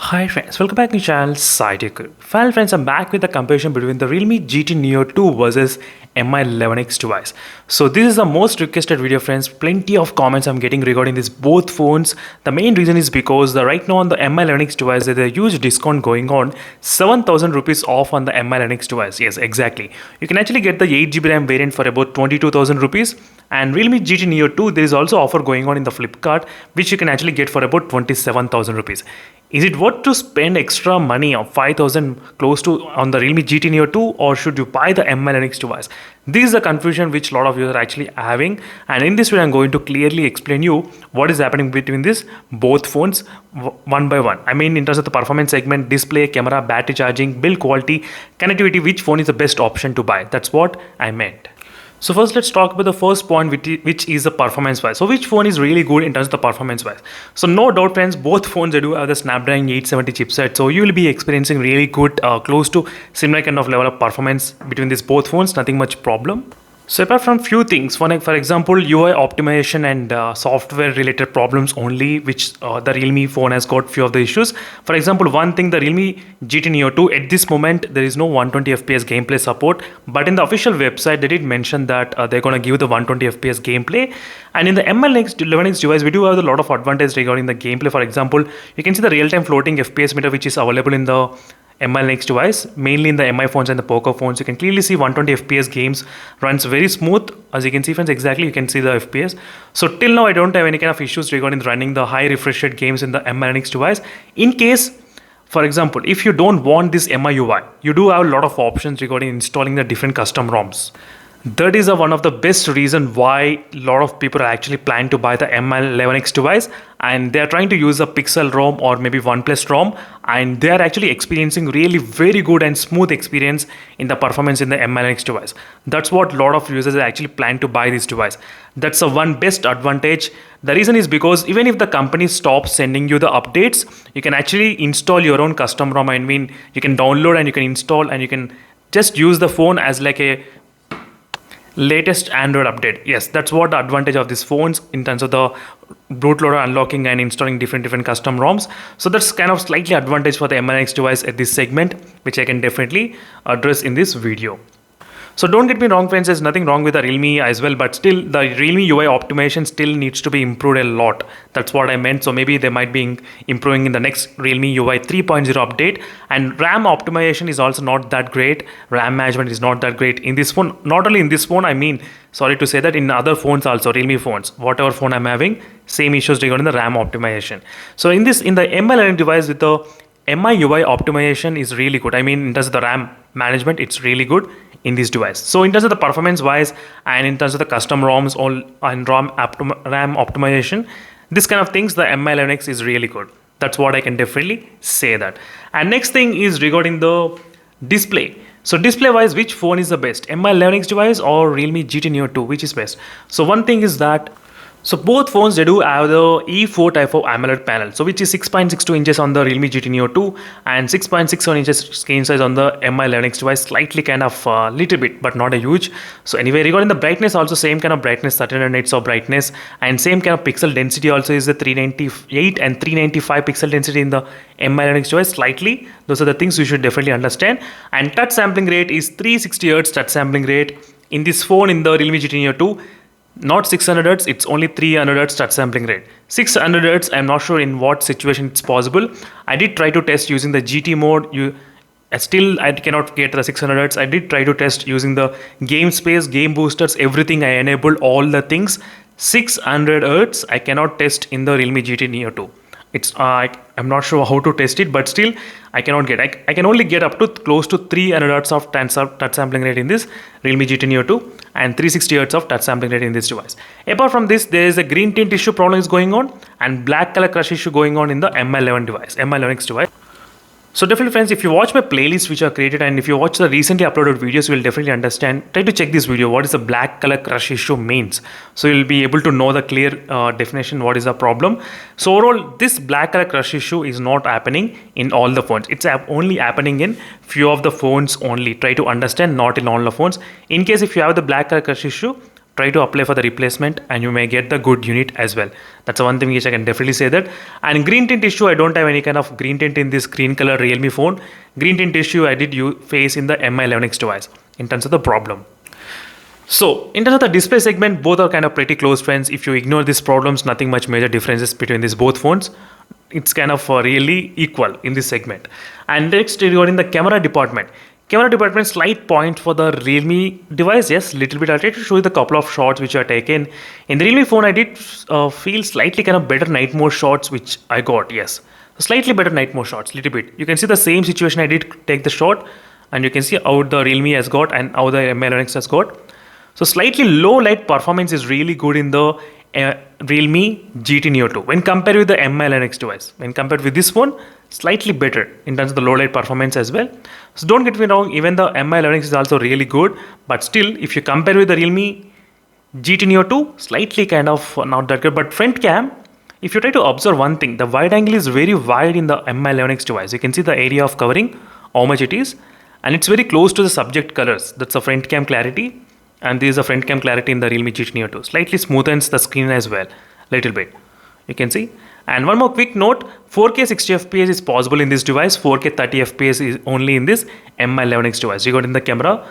Hi friends, welcome back to my channel SciTech. Finally friends, I'm back with the comparison between the Realme GT Neo 2 versus Mi 11X device. So this is the most requested video friends. Plenty of comments I'm getting regarding these both phones. The main reason is because right now on the Mi 11X device there's a huge discount going on, 7,000 rupees off on the Mi 11X device. Yes, exactly. You can actually get the 8GB RAM variant for about 22,000 rupees. And Realme GT Neo 2, there is also offer going on in the Flipkart, which you can actually get for about 27,000 rupees. Is it worth to spend extra money of 5,000 close to on the Realme GT Neo 2, or should you buy the Mi 11X device? This is the confusion which a lot of you are actually having, and in this video I'm going to clearly explain you what is happening between these both phones one by one. I mean in terms of the performance segment, display, camera, battery charging, build quality, connectivity, which phone is the best option to buy. That's what I meant. So first let's talk about the first point, which is the performance wise. So which phone is really good in terms of the performance wise? So no doubt friends, both phones they do have the Snapdragon 870 chipset. So you will be experiencing really good close to similar kind of level of performance between these both phones, nothing much problem. So apart from few things, for example, UI optimization and software related problems only, which the Realme phone has got few of the issues. For example, one thing, the Realme GT Neo 2, at this moment, there is no 120 FPS gameplay support, but in the official website, they did mention that they're going to give the 120 FPS gameplay. And in the Mi 11X device, we do have a lot of advantage regarding the gameplay. For example, you can see the real-time floating FPS meter, which is available in the Mi 11X device, mainly in the Mi phones and the Poco phones. You can clearly see 120 FPS games runs very smooth. As you can see friends, exactly you can see the FPS. So till now I don't have any kind of issues regarding running the high refresh rate games in the Mi 11X device. In case, for example, if you don't want this MIUI, you do have a lot of options regarding installing the different custom ROMs. That is one of the best reason why a lot of people are actually planning to buy the Mi 11X device, and they are trying to use a Pixel ROM or maybe OnePlus ROM, and they are actually experiencing really very good and smooth experience in the performance in the Mi 11X device. That's what a lot of users are actually plan to buy this device. That's the one best advantage. The reason is because even if the company stops sending you the updates, you can actually install your own custom ROM. I mean, you can download and you can install and you can just use the phone as like a latest Android update. Yes, that's what the advantage of these phones in terms of the bootloader unlocking and installing different custom ROMs. So that's kind of slightly advantage for the Mi 11X device at this segment, which I can definitely address in this video. So don't get me wrong friends, there's nothing wrong with the Realme as well, but still the Realme UI optimization still needs to be improved a lot. That's what I meant. So maybe they might be improving in the next Realme UI 3.0 update. And RAM optimization is also not that great. RAM management is not that great in this phone. Not only in this phone, I mean, sorry to say that in other phones also, Realme phones, whatever phone I'm having, same issues regarding the RAM optimization. So in the Mi 11 device with the MIUI optimization is really good. I mean, in terms of the RAM management, it's really good in this device. So in terms of the performance wise and in terms of the custom ROMs and RAM optimization, this kind of things, the Mi 11X is really good. That's what I can definitely say that. And next thing is regarding the display. So display wise, which phone is the best? Mi 11X device or Realme GT Neo 2, which is best? So one thing is that, so both phones they do have the E4 type of AMOLED panel, so which is 6.62 inches on the Realme GT Neo 2 and 6.61 inches screen size on the Mi 11X device, slightly kind of little bit but not a huge. So anyway, regarding the brightness also, same kind of brightness, 1300 nits of brightness, and same kind of pixel density also is the 398 and 395 pixel density in the Mi 11X device. Slightly, those are the things you should definitely understand. And touch sampling rate is 360 Hz touch sampling rate in this phone in the Realme GT Neo 2. Not 600 Hz, it's only 300 Hz touch sampling rate. 600 Hz, I'm not sure in what situation it's possible. I did try to test using the GT mode. Still I cannot get the 600 Hz. I did try to test using the game space, game boosters, everything. I enabled all the things. 600 Hz, I cannot test in the Realme GT Neo 2. It's I'm not sure how to test it, but still I cannot get. I can only get up to close to 300 Hz of touch sampling rate in this Realme GT Neo 2 and 360 Hz of touch sampling rate in this device. Apart from this, there is a green tint issue problem is going on and black color crush issue going on in the Mi 11X device. So definitely friends, if you watch my playlist which are created and if you watch the recently uploaded videos, you will definitely understand. Try to check this video, what is the black color crush issue means. So you'll be able to know the clear definition what is the problem. So overall, this black color crush issue is not happening in all the phones. It's only happening in few of the phones only. Try to understand, not in all the phones. In case if you have the black color crush issue, try to apply for the replacement and you may get the good unit as well. That's the one thing which I can definitely say that. And green tint issue, I don't have any kind of green tint in this green color Realme phone. Green tint issue I did face in the Mi11X device in terms of the problem. So in terms of the display segment, both are kind of pretty close friends. If you ignore these problems, nothing much major differences between these both phones. It's kind of really equal in this segment. And next, regarding the camera department. Camera department, slight point for the Realme device. Yes, little bit. I'll try to show you the couple of shots which are taken. In the Realme phone, I did feel slightly kind of better night mode shots which I got. Yes, slightly better night mode shots, little bit. You can see the same situation I did take the shot, and you can see how the Realme has got and how the Mi11X has got. So slightly low light performance is really good in the Realme GT Neo 2 when compared with the Mi11X device. When compared with this phone, slightly better in terms of the low light performance as well. So don't get me wrong, even the Mi11X is also really good, but still if you compare with the Realme GT Neo 2, slightly kind of not that good. But front cam, if you try to observe one thing, the wide angle is very wide in the Mi11X device. You can see the area of covering, how much it is, and it's very close to the subject colors. That's the front cam clarity. And this is a front cam clarity in the Realme GT Neo 2. Slightly smoothens the screen as well, little bit. You can see. And one more quick note, 4K 60 FPS is possible in this device. 4K 30 FPS is only in this Mi11X device regarding the camera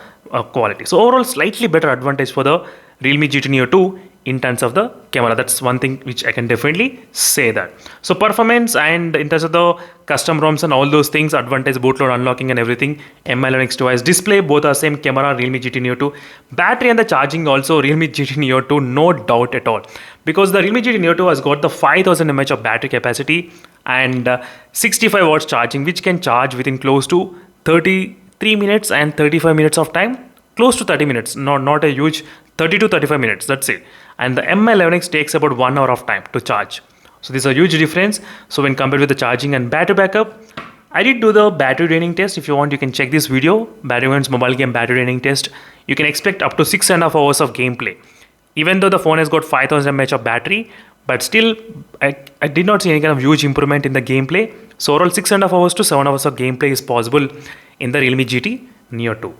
quality. So overall, slightly better advantage for the Realme GT Neo 2 in terms of the camera. That's one thing which I can definitely say that. So performance and in terms of the custom ROMs and all those things, advantage, bootload unlocking and everything, Mi11X device. Display, both are same camera, Realme GT Neo 2. Battery and the charging also, Realme GT Neo 2, no doubt at all. Because the Realme GT Neo 2 has got the 5000 mAh of battery capacity and 65 watts charging, which can charge within close to 33 minutes and 35 minutes of time. Close to 30 minutes, not a huge 30 to 35 minutes, that's it. And the Mi11X takes about 1 hour of time to charge. So this is a huge difference. So when compared with the charging and battery backup, I did do the battery draining test. If you want, you can check this video, Battery mobile game battery draining test. You can expect up to 6.5 hours of gameplay. Even though the phone has got 5000 mAh of battery, but still I did not see any kind of huge improvement in the gameplay. So overall 6.5 hours to 7 hours of gameplay is possible in the Realme GT Neo 2.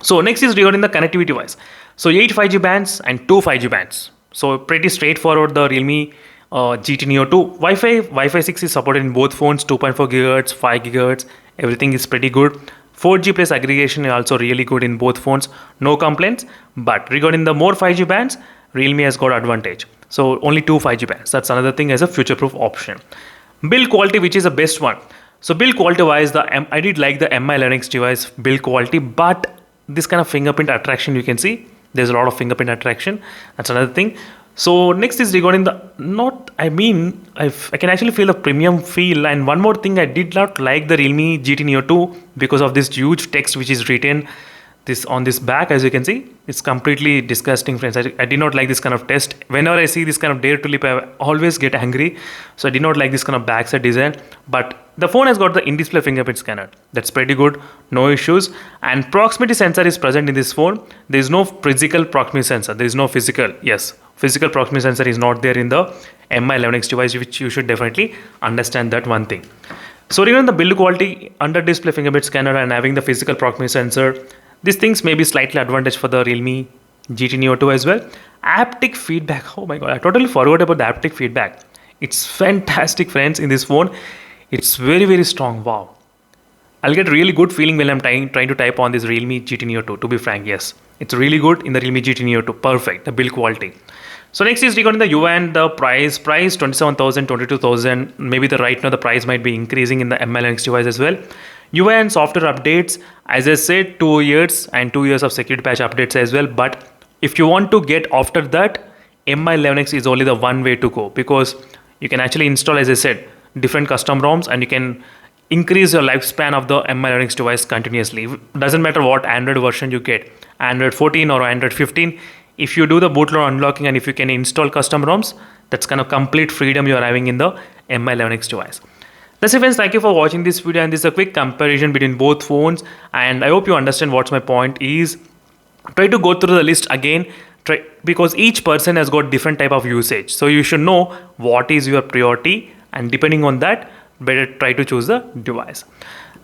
So next is regarding the connectivity device. So 8 5G bands and 2 5G bands. So pretty straightforward, the Realme GT Neo 2. Wi-Fi 6 is supported in both phones, 2.4 GHz, 5 GHz. Everything is pretty good. 4G plus aggregation is also really good in both phones. No complaints. But regarding the more 5G bands, Realme has got advantage. So only 2 5G bands. That's another thing as a future-proof option. Build quality, which is the best one. So build quality wise, I did like the Mi11X device build quality, but this kind of fingerprint attraction, you can see there's a lot of fingerprint attraction. That's another thing. So next is regarding the I can actually feel the premium feel. And one more thing, I did not like the Realme GT Neo 2 because of this huge text which is written this on this back. As you can see, it's completely disgusting, friends. I did not like this kind of text. Whenever I see this kind of dare to lip, I always get angry. So I did not like this kind of backside design. But the phone has got the in-display fingerprint scanner. That's pretty good, no issues. And proximity sensor is present in this phone. There is no physical proximity sensor. There is no physical, physical proximity sensor is not there in the Mi11X device, which you should definitely understand that one thing. So regarding the build quality, under display fingerprint scanner and having the physical proximity sensor, these things may be slightly advantage for the Realme GT Neo 2 as well. Haptic feedback, oh my god, I totally forgot about the haptic feedback. It's fantastic, friends, in this phone. It's very, very strong. Wow. I'll get really good feeling when I'm trying to type on this Realme GT Neo 2, to be frank. Yes, it's really good in the Realme GT Neo 2. Perfect, the build quality. So next is regarding the UI and the price. 27,000, 22,000. Maybe right now the price might be increasing in the Mi11X device as well. UI and software updates, as I said, 2 years and 2 years of security patch updates as well. But if you want to get after that, Mi11X is only the one way to go, because you can actually install, as I said, different custom ROMs, and you can increase your lifespan of the Mi11X device continuously. Doesn't matter what Android version you get, Android 14 or Android 15. If you do the bootloader unlocking and if you can install custom ROMs, that's kind of complete freedom you are having in the Mi11X device. That's it, friends. Thank you for watching this video, and this is a quick comparison between both phones, and I hope you understand what's my point is. Try to go through the list again, because each person has got different type of usage, so you should know what is your priority, and depending on that, better try to choose the device.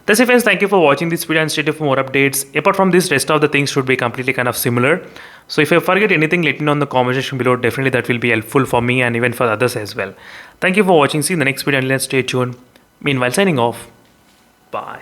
That's it, friends. Thank you for watching this video and stay tuned for more updates. Apart from this, rest of the things should be completely kind of similar. So if I forget anything, let me know in the comment section below. Definitely that will be helpful for me and even for others as well. Thank you for watching. See you in the next video and let's stay tuned. Meanwhile, signing off. Bye.